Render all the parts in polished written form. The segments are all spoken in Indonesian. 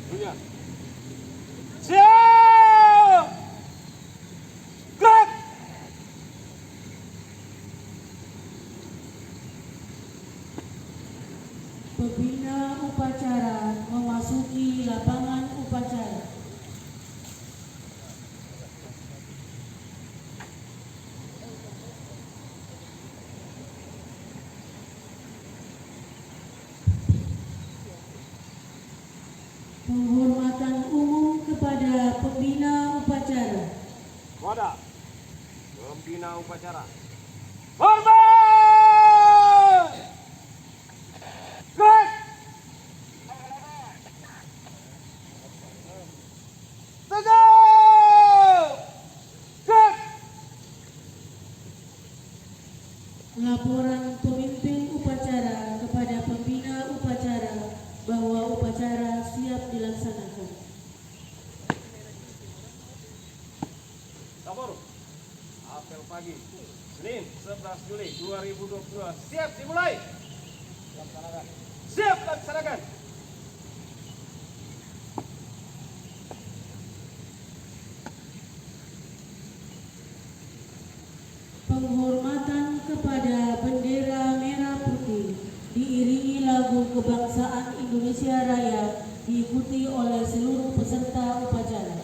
Punya. Siap! Gerak! Pembina upacara memasuki lapangan upacara. Penghormatan umum kepada pembina upacara. Wadah. Pembina upacara. Hormat! Gerak! Tegak! Gerak! Laporan pemimpin upacara kepada pembina upacara bahwa upacara siap dilaksanakan. Lapor. Apel pagi. Senin 11 Juli 2022. Siap dimulai. Laksanakan. Siap laksanakan. Penghormatan kepada bendera merah putih diiringi lagu kebangsaan Indonesia Raya diikuti oleh seluruh peserta upacara.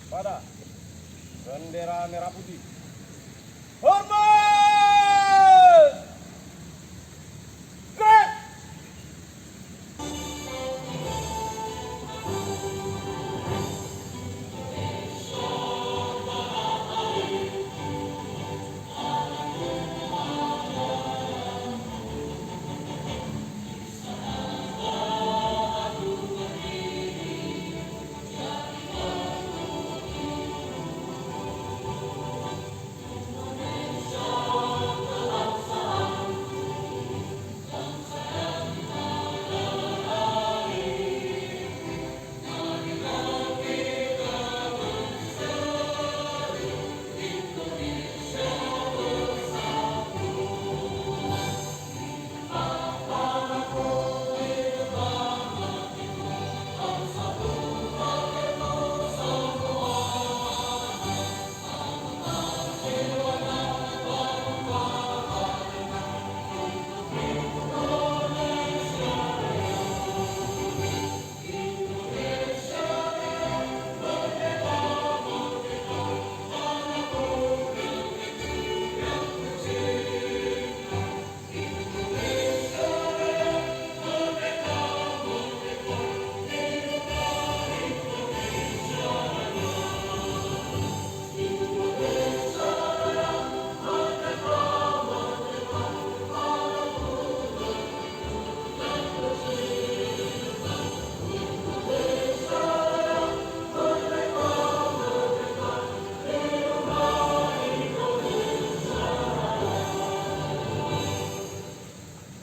Pada bendera merah putih. Hormat! Gerak!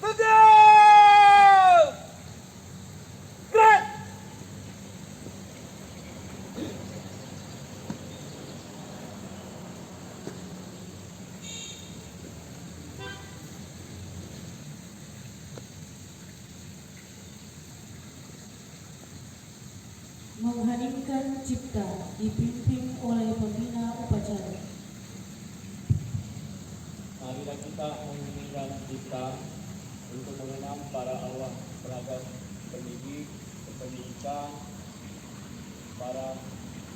Tegak! Gerak! Mengheningkan cipta dipimpin oleh pembina upacara. Marilah kita menginginkan cipta untuk mengenang para arwah peragam pendidik, pendidikan, para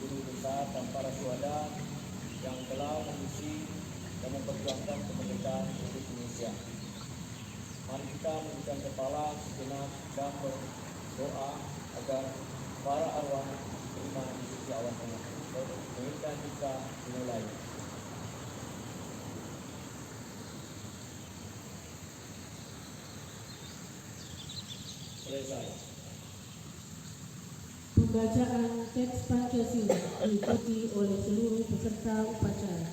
guru besar dan para syuhada yang telah mengisi dan memperjuangkan kemerdekaan Republik Indonesia. Mari kita menundukkan kepala sejenak dan berdoa agar para arwah terima di sisi Allah. Menginginkan kita dimulai. Selesai. Pembacaan teks Pancasila diikuti oleh seluruh peserta upacara.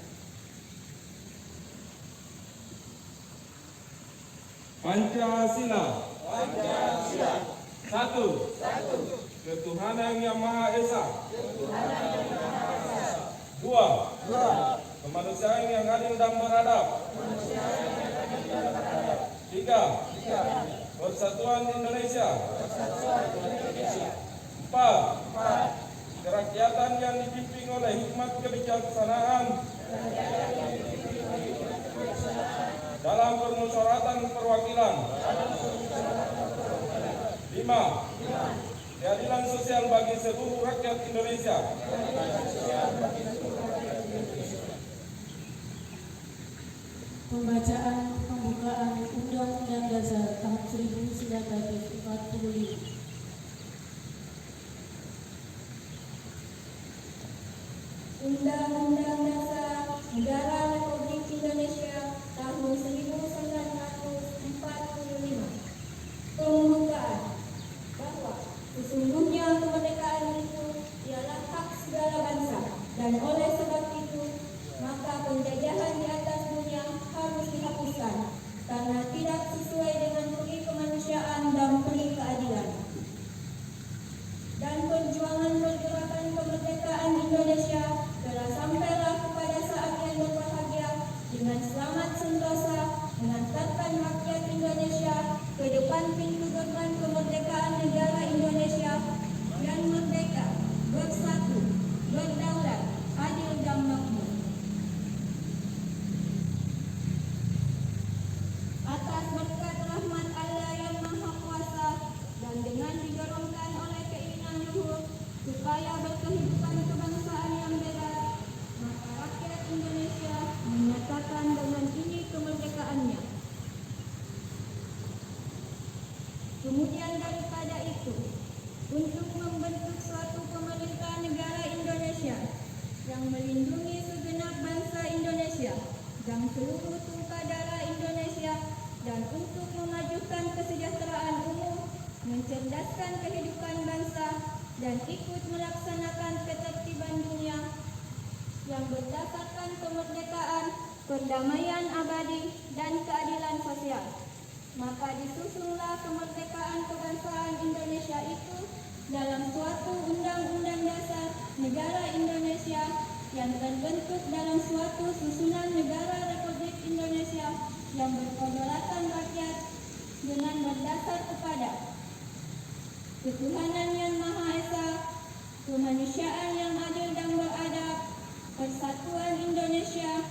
Pancasila. Pancasila. Satu. Satu. ketuhanan yang Maha Esa. Dua, kemanusiaan yang adil dan beradab. Tiga, persatuan Indonesia. Empat, kerakyatan yang dipimpin oleh hikmat kebijaksanaan dalam permusyawaratan perwakilan. Lima, keadilan sosial bagi seluruh rakyat Indonesia. Pembacaan pembukaan Undang-Undang Dasar tahun 1945. Undang-Undang Dasar Negara Republik Indonesia tahun 1945. Pembukaan bahwa sesungguhnya kemerdekaan itu ialah hak segala bangsa, dan oleh sebab itu maka penjajahan di atas dunia harus dihapuskan karena tidak sesuai dengan peri kemanusiaan dan peri keadilan. Dan perjuangan pergerakan kemerdekaan Indonesia telah sampailah kepada saat yang berbahagia dengan selamat sentosa mengantarkan rakyat Indonesia ke depan pintu gerbang kemerdekaan negara Indonesia yang merdeka, bersatu, berdaulat, adil dan makmur. Atas berkat rahmat Allah yang Maha Kuasa dan dengan didorongkan oleh keinginan luhur supaya berkehidupan kebangsaan yang bebas, maka rakyat Indonesia menyatakan dengan ini kemerdekaannya. Kemudian daripada itu, untuk membentuk suatu pemerintahan negara Indonesia yang melindungi segenap bangsa Indonesia dan seluruh tumpah darah Indonesia, dan untuk memajukan kesejahteraan umum, mencerdaskan kehidupan bangsa, dan ikut melaksanakan ketertiban dunia yang berdasarkan kemerdekaan, perdamaian abadi, dan keadilan sosial. Maka disusunlah kemerdekaan kebangsaan Indonesia itu dalam suatu undang-undang dasar negara Indonesia yang terbentuk dalam suatu susunan negara Republik Indonesia yang berkedaulatan rakyat dengan berdasar kepada ketuhanan yang Maha Esa, kemanusiaan yang adil dan beradab, persatuan Indonesia,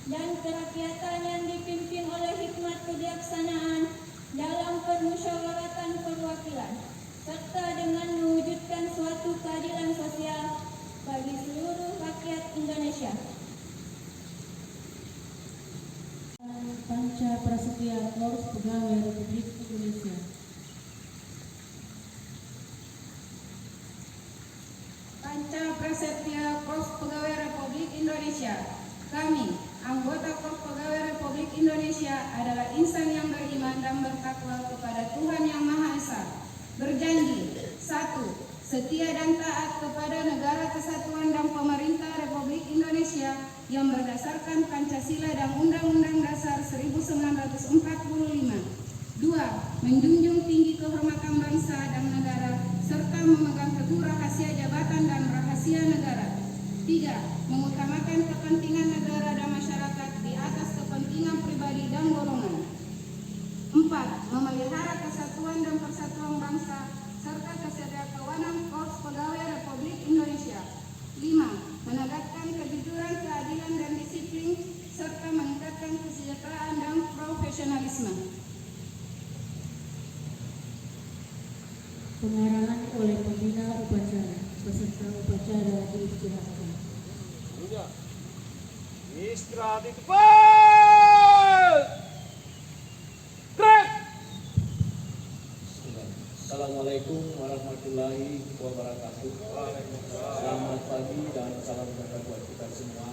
dan kerakyatan yang dipimpin oleh hikmat kebijaksanaan dalam permusyawaratan perwakilan, serta dengan mewujudkan suatu keadilan sosial bagi seluruh rakyat Indonesia. Panca Prasetya Korps Pegawai Republik Indonesia. Panca Prasetya Korps Pegawai Republik Indonesia. Kami, anggota Korps Pegawai Republik Indonesia, adalah insan yang beriman dan bertakwa kepada Tuhan Yang Maha Esa. Berjanji, 1. Setia dan taat kepada Negara Kesatuan dan Pemerintah Republik Indonesia yang berdasarkan Pancasila dan Undang-Undang Dasar 1945. 2. Menjunjung tinggi kehormatan bangsa dan negara serta memegang teguh rahasia jabatan dan rahasia negara. 3. Mengutamakan kepentingan negara dan masyarakat di atas kepentingan pribadi dan golongan. 4. Memelihara kesatuan dan persatuan bangsa serta kesetiakawanan Korps Pegawai Republik Indonesia. 5. Menegakkan kejujuran, keadilan, dan disiplin serta meningkatkan kesejahteraan dan profesionalisme. Pengarahan oleh pembina upacara. Peserta upacara diistirahatkan. Istirahat di depan. Gerak. Assalamualaikum warahmatullahi wabarakatuh. Selamat pagi dan salam sejahtera buat kita semua.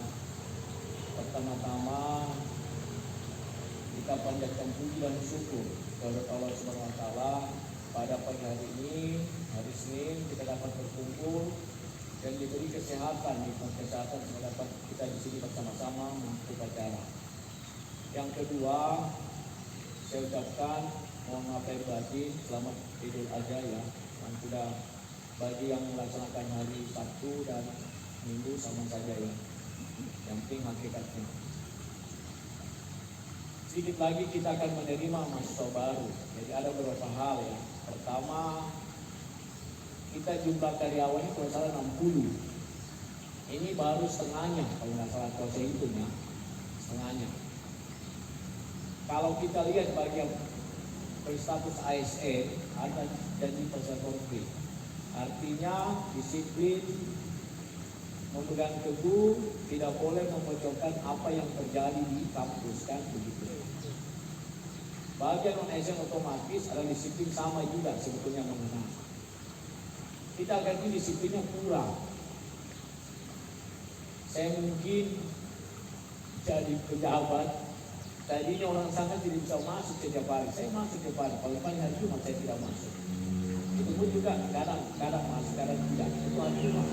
Pertama-tama kita panjatkan puji dan syukur kepada Allah Subhanahu wa taala pada pagi hari ini, hari Senin, kita dapat berkumpul dan diberi kesehatan, nikmat kesehatan sehingga dapat kita di sini bersama-sama upacara. Yang kedua, saya ucapkan mohon maaf lahir batin, selamat Idul Adha ya, yang sudah bagi yang melaksanakan hari Sabtu dan Minggu sama saja ya. Yang penting hakikatnya. Sedikit lagi kita akan menerima mahasiswa baru. Jadi ada beberapa hal ya. Pertama, kita jumlah karyawannya kalau salah 60. Ini baru setengahnya kalau nggak salah kalau saya hitungnya, setengahnya. Kalau kita lihat bagian berstatus ASN ada janji persatuan konkret. Artinya disiplin, memegang teguh, tidak boleh membocorkan apa yang terjadi di kampus kan begitu. Bagian non ASN otomatis ada disiplin sama juga sebetulnya mengenai. Kita ganti disiplinnya kurang. Saya mungkin jadi pejabat, tadinya orang sangat tidak bisa masuk setiap hari. Saya masuk setiap hari, kalau paling hari Jumat saya tidak masuk. Itu pun juga kadang masuk, kadang tidak. Itu hari Jumat.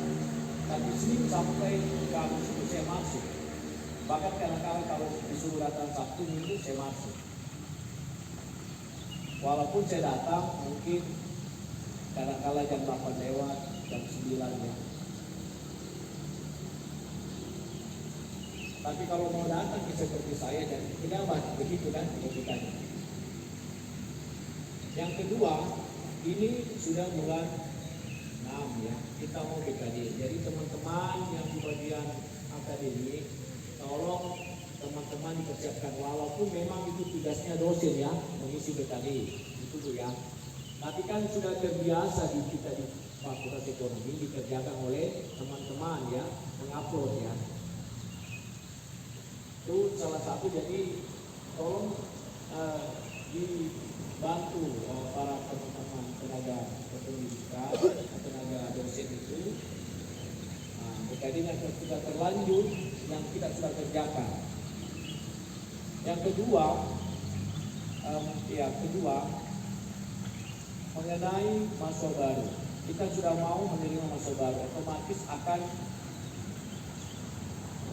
Tapi Senin sampai Kamis itu saya masuk. Bahkan kadang-kadang kalau disuruh datang Sabtu Minggu saya masuk. Walaupun saya datang mungkin kadang-kadang jam 8 lewat, jam 9 ya. Tapi kalau mau datang seperti saya dan pejabat begitu kan logikanya. Yang kedua, ini sudah bulan 6 ya. Kita mau BKD. Jadi teman-teman yang di bagian akademik, tolong teman-teman dipersiapkan walaupun memang itu tugasnya dosen ya, mengisi BKD. Itu tuh ya. Tapi kan sudah terbiasa di kita di Fakultas Ekonomi dikerjakan oleh teman-teman ya, mengupload ya. Itu salah satu, jadi tolong dibantu para teman-teman tenaga pendidikan, tenaga dosen itu. BKD yang sudah terlanjur, yang kita sudah kerjakan. Yang kedua, mengenai mahasiswa baru, kita sudah mau menerima mahasiswa baru, otomatis akan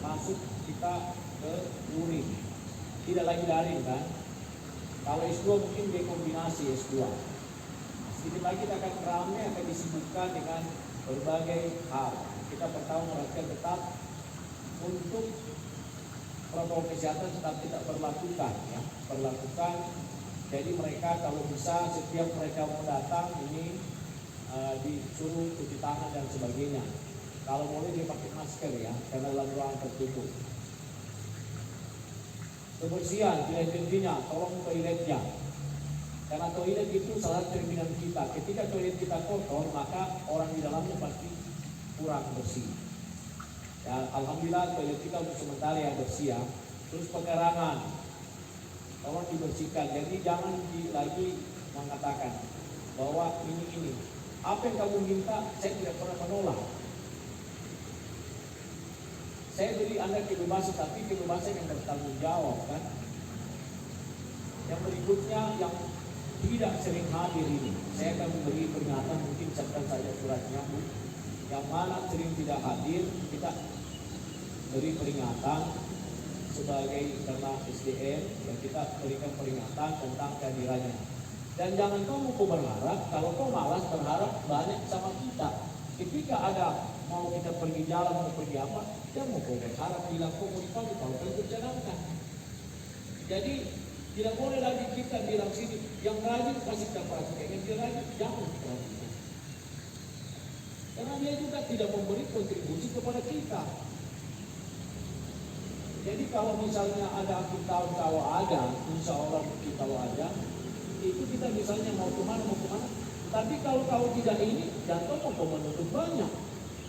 masuk kita ke luring, tidak lagi daring kan. Kalau S2 mungkin dekombinasi S2. Sedikit lagi kita akan ramai, akan disibukkan dengan berbagai hal. Kita pertama merasa tetap untuk protokol kesehatan tetap kita perlakukan ya, perlakukan. Jadi mereka kalau bisa setiap mereka mau datang ini disuruh cuci tangan dan sebagainya. Kalau boleh dia pakai masker ya, karena dalam ruang tertutup. Kebersihan, tidak hentinya, tolong toiletnya. Karena toilet itu salah cerminan kita. Ketika toilet kita kotor, maka orang di dalamnya pasti kurang bersih. Ya, alhamdulillah toilet kita untuk sementara yang bersih ya. Terus pengerangan, tolong dibersihkan. Jadi jangan lagi mengatakan bahwa ini apa yang kamu minta saya tidak pernah menolak. Saya beri Anda kebebasan, tapi kebebasan yang bertanggung jawab kan. Yang berikutnya yang tidak sering hadir ini, saya akan memberi peringatan, mungkin siapkan saja suratnya. Yang mana sering tidak hadir, kita beri peringatan sebagai karena SDM, yang kita berikan peringatan tentang kehadirannya. Dan jangan kamu berharap, kalau kau malas berharap banyak sama kita. Ketika ada mau kita pergi jalan, mau pergi apa, dia mau kau berharap bilang kau mau dipanggil kalau kau berjalankan. Jadi tidak boleh lagi kita bilang sini yang rajin kasih kita perhatikan, yang dia rajin jangan perhatikan. Karena dia juga tidak memberi kontribusi kepada kita. Jadi kalau misalnya ada akhir tahun kalau ada, insya Allah kita kalau ada, itu kita misalnya mau kemana. Tapi kalau tidak ini, jatuh mau menuntut banyak.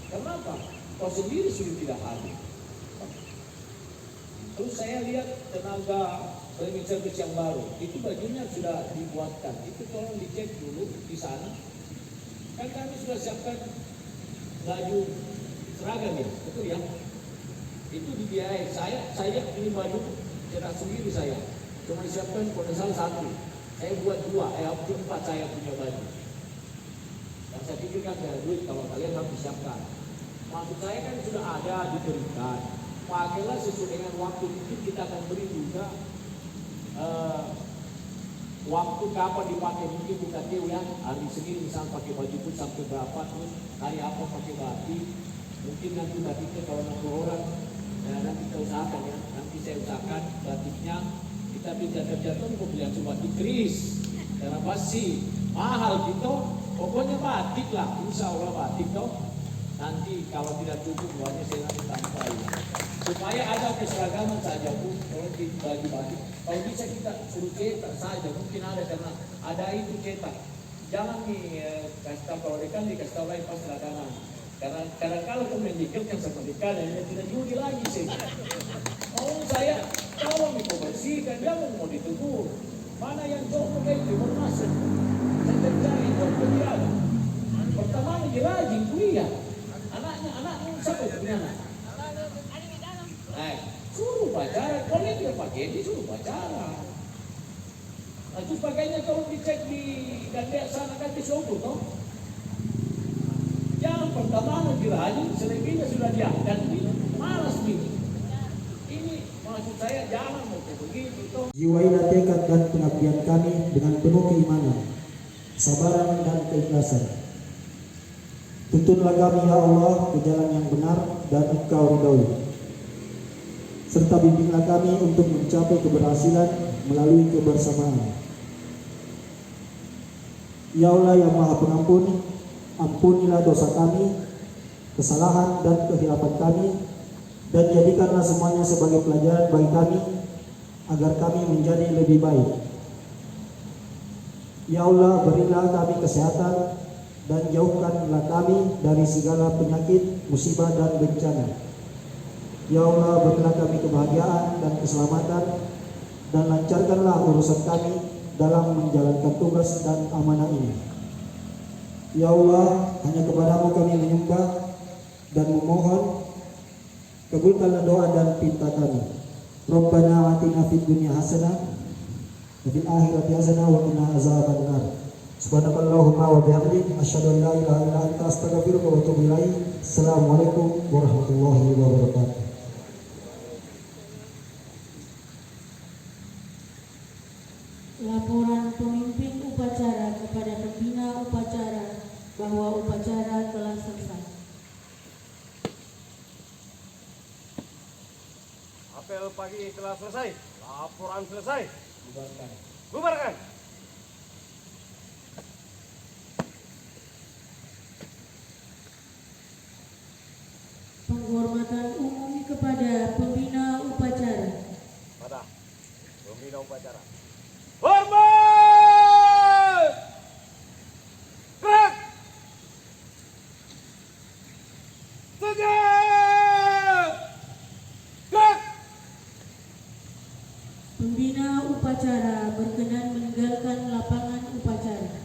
Kenapa? Kau sendiri sudah tidak hadir. Terus saya lihat tenaga cleaning service yang baru, itu bajunya sudah dibuatkan. Itu tolong dicek dulu di sana. Kan kami sudah siapkan baju seragam ya, betul ya? Itu dibiayai. Saya ini baju cetak sendiri saya. Cuma disiapkan kondensal 1. Saya buat 2, 4 saya punya baju. Dan saya pikir kan ada duit kalau kalian harus disiapkan. Maksud saya kan sudah ada diberikan. Pakailah sesuai dengan waktu. Mungkin kita akan beri juga waktu kapan dipakai, mungkin bukan tahu ya, hari Senin misalnya pakai baju pun sampai berapa, terus hari apa pakai batik, mungkin nanti batiknya kalau 60 orang, nanti kita usahakan ya, nanti saya usahakan batiknya, kita bisa jatuh mau beli cuma di kris, karena pasti mahal gitu, pokoknya batik lah, insya Allah batik toh. Nanti kalau tidak cukup uangnya saya nanti tambahin supaya ada keseragaman saja Bu. Kalau bagi batik kalau bisa kita suruh cetak saja, mungkin ada karena ada itu cetak, jangan nih kasih tahu kalau dekan dikasih tahu lain pas belakangan, karena kadang-kadang kau mendikirkan sama dekan dan tidak judi lagi sih. Oh saya kalau mau bersihkan jangan mau ditegur, mana yang jauh kayak itu mau masuk saya cari jauh dia pertama dirajin kuliah. Anaknya siapa sebenarnya? Suruh pacaran, kalau dia tidak pakai dia suruh pacaran. Nah, terus pakainya kalau dicek di gandek sana kan disogok toh. Yang pertama dirajin, selebihnya sudah diangkat, malas nih. Ini maksud saya jangan mau begitu toh. Jiwailah tekad dan pengabdian kami dengan penuh keimanan, kesabaran dan keikhlasan. Tuntunlah kami ya Allah ke jalan yang benar dan Engkau ridhoi, serta bimbinglah kami untuk mencapai keberhasilan melalui kebersamaan. Ya Allah yang Maha Pengampun, ampunilah dosa kami, kesalahan dan kehilapan kami, dan jadikanlah semuanya sebagai pelajaran bagi kami agar kami menjadi lebih baik. Ya Allah, berilah kami kesehatan dan jauhkanlah kami dari segala penyakit, musibah dan bencana. Ya Allah, berilah kami kebahagiaan dan keselamatan, dan lancarkanlah urusan kami dalam menjalankan tugas dan amanah ini. Ya Allah, hanya kepadamu kami menyembah dan memohon, kabulkanlah doa dan pinta kami. Rabbana atina fid dunya hasanah wa fil akhirati hasanah wa qina azabannar. Subhanakallahumma wa bihamdik asyhadu an la ilaha illa anta astaghfiruka wa atubu ilaik. Assalamualaikum warahmatullahi wabarakatuh. Laporan pemimpin upacara kepada pembina upacara bahwa upacara telah selesai. Apel pagi telah selesai. Laporan selesai. Bubarkan. Bubarkan. Penghormatan umum kepada pembina upacara. Pada pembina upacara. Hormat! Gerak! Tegak! Gerak! Pembina upacara berkenan meninggalkan lapangan upacara.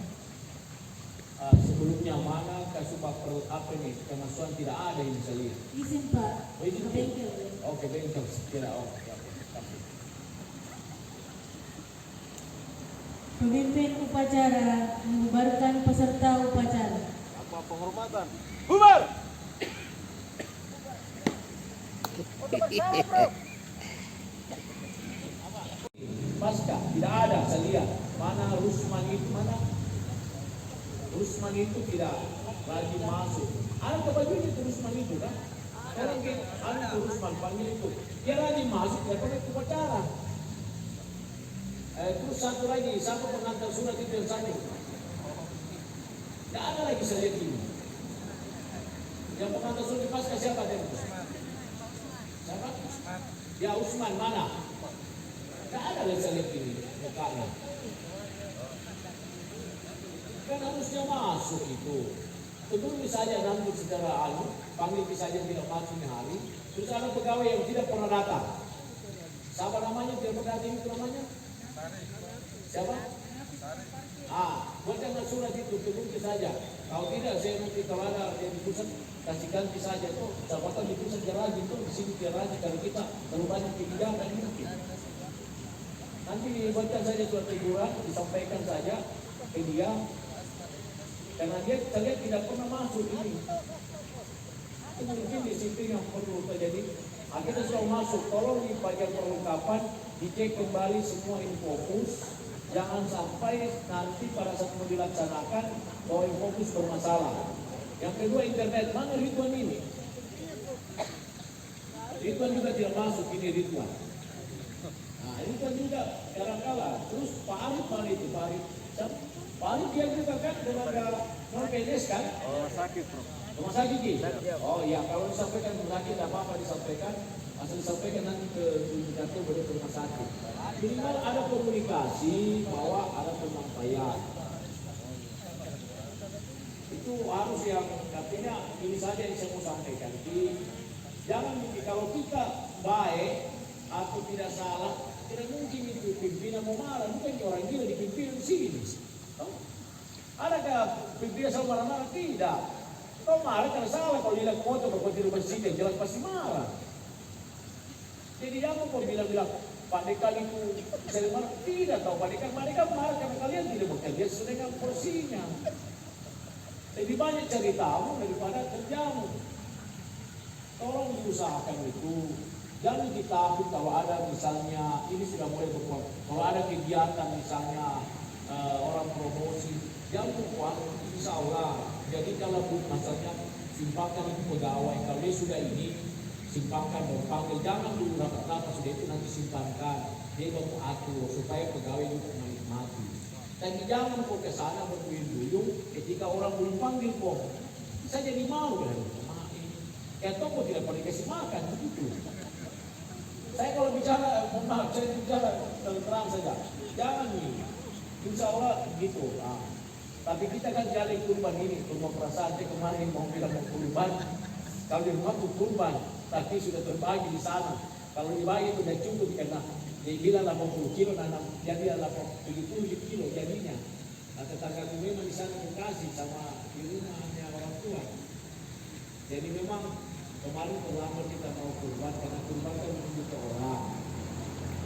Sebelumnya mana kasubag perut apa nih? Kemasuan tidak ada ini saya lihat. Izin Pak. Oh, izin. Bengkel. Oke, bengkel tidak. Oh, ya. Kasih. Pemimpin upacara membubarkan peserta upacara. Apa penghormatan? Bubar! Pasca tidak ada saya lihat. Mana Rusman itu mana? Rusman itu tidak lagi masuk. Ada kebajunya itu Rusman itu kan? Karena ada itu Rusman panggil itu. Dia lagi masuk, dia pakai upacara. Terus satu lagi, siapa pengantar surat itu yang satu? Tidak ada lagi saya lihat ini. Yang pengantar surat pasca siapa dia? Siapa? Ya Usman mana? Tidak ada lagi saya lihat ini mukanya. Kan harusnya masuk itu. Tentu saja nanti secara panggil saja tidak masuk di hari. Terus ada pegawai yang tidak pernah datang. Siapa namanya? Tidak pernah datang itu namanya? Siapa? Buatkan surat itu tunggu saja. Kalau tidak saya nanti kalau ada yang di pusat kasih ganti saja tuh. Sahabat di pusat jarang itu di sini jarang kalau kita terlalu banyak kebijakan mungkin. Nanti dibuatkan saja surat teguran, disampaikan saja ke dia. Karena dia terlihat tidak pernah masuk ini. Itu mungkin disiplin yang perlu terjadi. Kita sudah masuk, tolong di bagian perlengkapan dicek kembali semua ini fokus. Jangan sampai nanti pada saat mau dilaksanakan bahwa yang fokus bermasalah. Yang kedua, internet. Mana Ridwan ini? Ridwan juga tidak masuk, ini Ridwan. Nah, Ridwan juga kadang-kala. Terus Pak Arif mana itu? Pak Arif dia juga kan tenaga non PNS kan? Sakit, Bro. Rumah sakit Ki? Oh iya, kalau disampaikan rumah sakit tidak apa-apa disampaikan. Asal disampaikan nanti ke indikator baru ke rumah sakit. Minimal ada komunikasi bahwa ada penyampaian. Itu harus yang artinya ini saja yang saya mau sampaikan. Jangan kalau kita baik atau tidak salah, tidak mungkin itu pimpinan mau marah. Bukan orang gila dipimpin di sini. Adakah pimpinan sama marah-marah? Tidak. Kau marah karena salah. Kalau dia foto berkonti bersih, jelas pasti marah. Jadi jangan kau bilang-bilang Pak Dekan itu saya marah. Tidak tahu Pak Dekan marah karena kalian tidak bekerja sesuai dengan porsinya. Lebih banyak cari tamu daripada kerjamu. Tolong diusahakan itu. Jangan ditakut kalau ada misalnya ini sudah mulai berkuat. Kalau ada kegiatan misalnya orang promosi, jangan berkuat. Insya Allah. Jadi kalau maksudnya simpangkan itu pegawai. Kalau dia sudah ini simpangkan dan panggil. Jangan dulu rapat-rapat sudah itu nanti simpangkan. Dia baru atur supaya pegawai itu menikmati. Dan jangan kok ke sana berduyun-duyun ketika orang belum panggil kok. Saya jadi mau kan. Kayak toko tidak pernah kasih makan begitu. Saya kalau bicara, mohon maaf, saya bicara terang saja. Jangan nih. Insya Allah gitu. Nah, tapi kita kan jalan kurban ini, rumah perasaan saya kemarin mau bilang mau kurban. Kalau di rumah tuh kurban, tapi sudah terbagi di sana. Kalau dibagi sudah cukup karena dia bilang 80 kilo, jadi 70 kilo jadinya. Nah, tetangga memang di sana dikasih sama di rumahnya orang tua. Jadi memang kemarin terlambat kita mau kurban karena kurban kan menunjuk orang.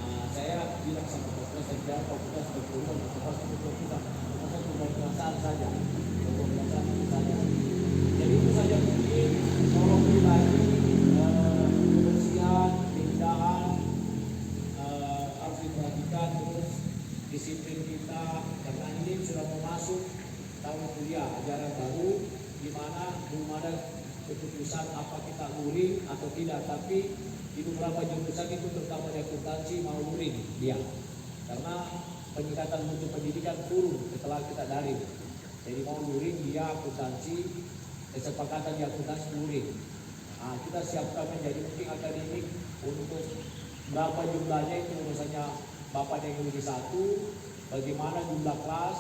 Nah, saya bilang sama Bapak saya kalau kita sudah kurban, kita kurban perasaan saja, kurban perasaan saja. Jadi itu saja mungkin tolong lagi kebersihan, keindahan harus diperhatikan terus disiplin kita karena ini sudah mau masuk tahun kuliah ajaran baru di mana belum ada keputusan apa kita luring atau tidak, tapi di beberapa jurusan itu terutama di akuntansi mau luring dia karena peningkatan mutu pendidikan turun setelah kita daring. Jadi mau luring dia akuntansi, kesepakatan di akuntansi luring. Nah, kita siapkan menjadi mungkin akademik untuk berapa jumlahnya itu misalnya Bapak yang lebih satu, bagaimana jumlah kelas,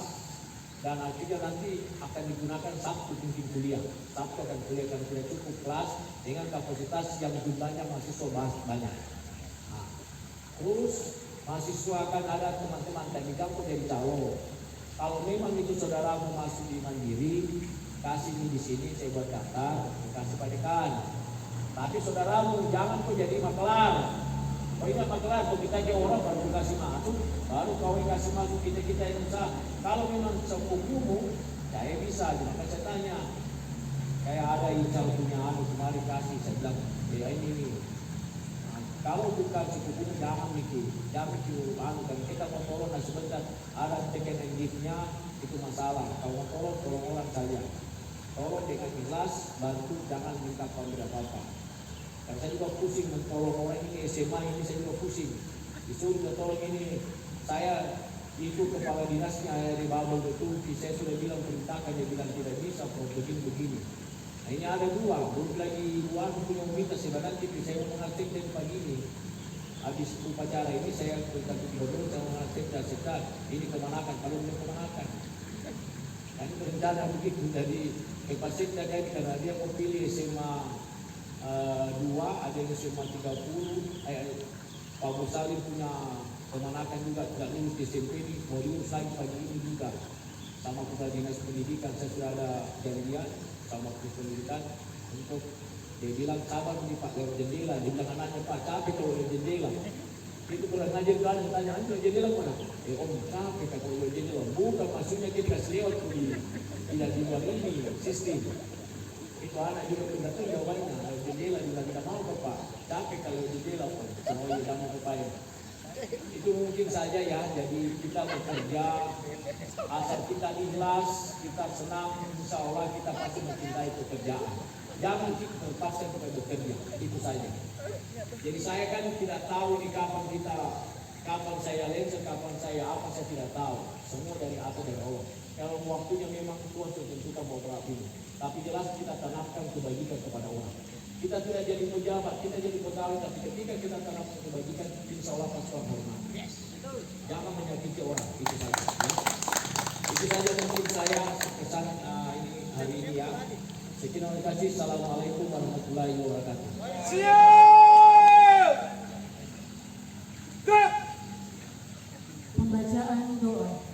dan akhirnya nanti akan digunakan Sabtu mungkin kuliah. Sabtu akan kuliah kan tidak cukup kelas dengan kapasitas yang jumlahnya mahasiswa banyak. Nah, terus mahasiswa akan ada teman-teman kami kampung dari calon. Kalau memang itu saudara mau masuk di Mandiri, kasih ini di sini saya buat daftar, kasih padekan. Tapi saudaramu jangan kau jadi makelar. Kau ingat makelar, kalau kita aja orang baru kasih masuk, baru kau kasih masuk kita yang usaha. Kalau memang sepupumu, saya bisa. Maka saya tanya, kayak ada Ical punya kemarin kasih, saya bilang, ya ini. Nah, kalau bukan sepupumu jangan mikir, dan kita mau tolong dan sebentar ada tekan giftnya itu masalah. Kalau mau tolong orang saja. Tolong dengan ikhlas, bantu, jangan minta kau apa-apa. Dan saya juga pusing mentolong orang ini SMA ini saya juga pusing. Disuruh juga tolong ini. Saya itu kepala dinasnya di Babel betul. Saya sudah bilang perintahkan dia bilang tidak bisa kalau begini. Nah ini ada dua. Belum lagi dua punya minta sebenarnya tapi saya mau mengaktif dari pagi ini. Habis upacara ini saya berkata dulu saya mau mengaktif dan sekat ini kemanakan kalau belum kemanakan. Nah ini berencana begitu jadi kepasitnya kan karena dia mau pilih SMA 2 ada yang SMA 30 Pak Musalim punya kemanakan juga tidak lulus di SMP ini mau diurus lagi pagi ini juga sama kepala dinas pendidikan saya sudah ada janjian sama kepala pendidikan untuk dia bilang sabar nih Pak lewat jendela dia bilang anaknya Pak capek kalau lewat jendela itu kurang ngajar kan tanya anjir jendela mana om capek kalau lewat jendela bukan maksudnya kita kasih lewat tidak di luar ini sistem itu anak juga berarti jawabannya jendela juga tidak mau Bapak capek kalau jendela pun semua tidak mau upaya Itu mungkin saja ya. Jadi kita bekerja, asal kita ikhlas, kita senang, insya Allah kita pasti mencintai pekerjaan. Jangan kita terpaksa kita bekerja, itu saja. Jadi saya kan tidak tahu nih kapan saya lensa, kapan saya apa, saya tidak tahu. Semua dari atas dari Allah. Kalau waktunya memang Tuhan tentukan mau berarti. Tapi jelas kita tanamkan kebajikan kepada orang. Kita tidak jadi pejabat, kita jadi pegawai, tapi ketika kita tanamkan kebajikan, insya Allah pasti orang hormat. Jangan menyakiti orang, itu saja. Ya. Itu saja mungkin saya pesan ini hari ini ya. Sekian terima kasih. Assalamualaikum warahmatullahi wabarakatuh. Pembacaan doa.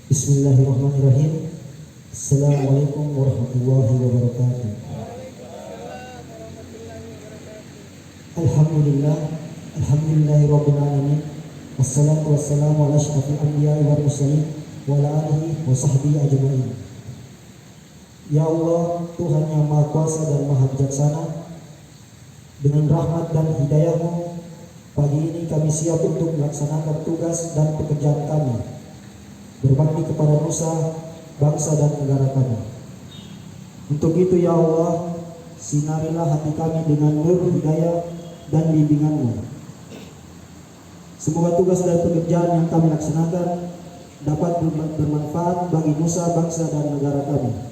Bismillahirrahmanirrahim. Assalamualaikum warahmatullahi wabarakatuh. Alhamdulillahirabbil alamin. Wassalatu wassalamu ala asyrafil anbiya'i wal mursalin wa ala alihi wa sahbihi ajma'in. Ya Allah, Tuhan yang Maha Kuasa dan Maha Bijaksana, dengan rahmat dan hidayah-Mu, pagi ini kami siap untuk melaksanakan tugas dan pekerjaan kami, berbakti kepada nusa, bangsa dan negara kami. Untuk itu ya Allah, sinarilah hati kami dengan nur hidayah dan bimbingan-Mu. Semoga tugas dan pekerjaan yang kami laksanakan dapat bermanfaat bagi nusa, bangsa dan negara kami.